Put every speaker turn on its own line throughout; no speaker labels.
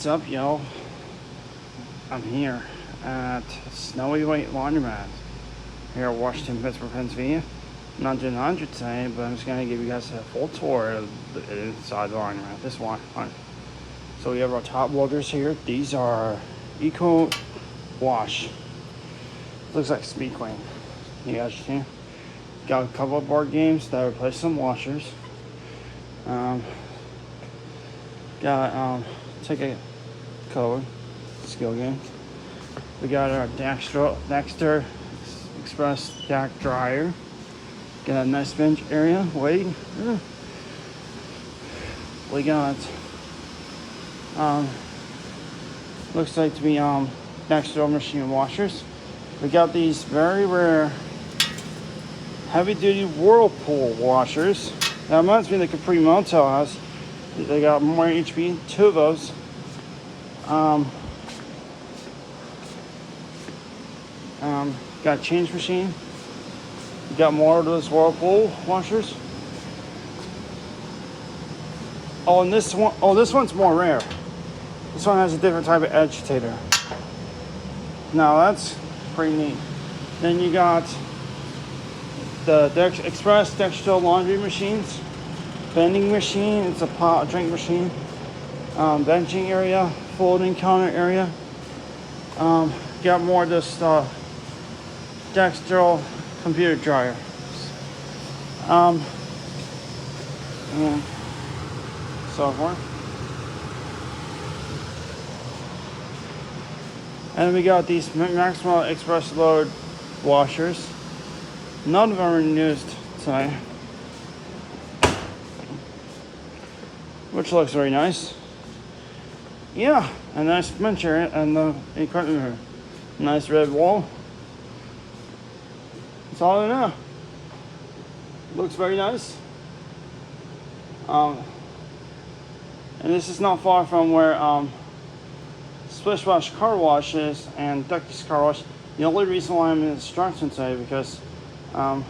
What's up, y'all? I'm here at Snowy White Laundromat here in Washington, Pittsburgh, Pennsylvania. I'm not doing 100 today, but I'm just going to give you guys a full tour of the inside the laundromat. This one. So we have our top loaders here. These are Econo-O-Wash. Looks like Speed Queen. You guys see? Got a couple of board games that replace some washers. Got ticket code skill game. We got our Dexter Stack Dryer. Got a nice bench area. Wait. We got looks like to be Dexter machine washers. We got these very rare heavy duty Whirlpool washers. That reminds me of the Capri Motel House. They got more HP, 2 of those. Got a change machine. You got more of those Whirlpool washers. Oh, and this one's more rare. This one has a different type of agitator. Now that's pretty neat. Then you got the Express Dexter laundry machines. Vending machine, it's a drink machine. Benching area, folding counter area. Got more of this Dexter computer dryer. And so forth. And we got these Maximal Express Load washers. None of them are used today, which looks very nice. Yeah, a nice bench area and the equipment here. Nice red wall. That's all I know. Looks very nice. And this is not far from where Splish Wash Car Wash is and Ducky's Car Wash. The only reason why I'm in instruction today because I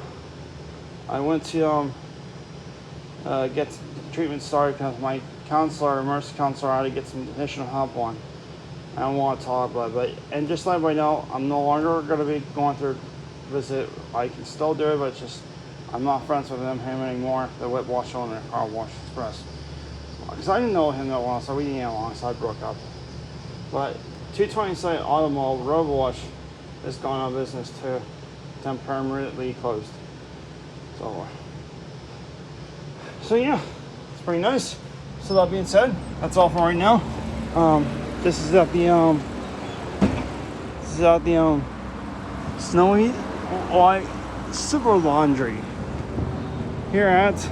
went to get the treatment started because my counselor, emergency counselor, had to get some additional help on. I don't want to talk about it, and just let everybody know, I'm no longer going to be going through visit. I can still do it, but it's just I'm not friends with him anymore. The wet wash owner, Car Wash Express, because I didn't know him that long, so we didn't get along, so I broke up. But 220 site Automobile RoboWash is going out of business too. Then permanently closed. So yeah, it's pretty nice. So that being said, that's all for right now. This is at the Snowy White Super Laundry here at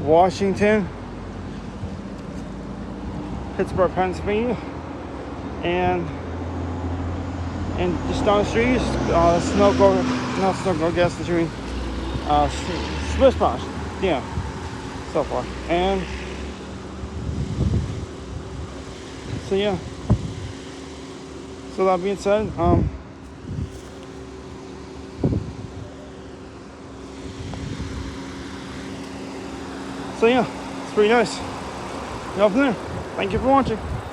Washington, Pittsburgh, Pennsylvania, and just down the street, Snowgo gas station, Splish Wash, yeah, so far, and so yeah. So that being said, so yeah, it's pretty nice. Go from there. Thank you for watching.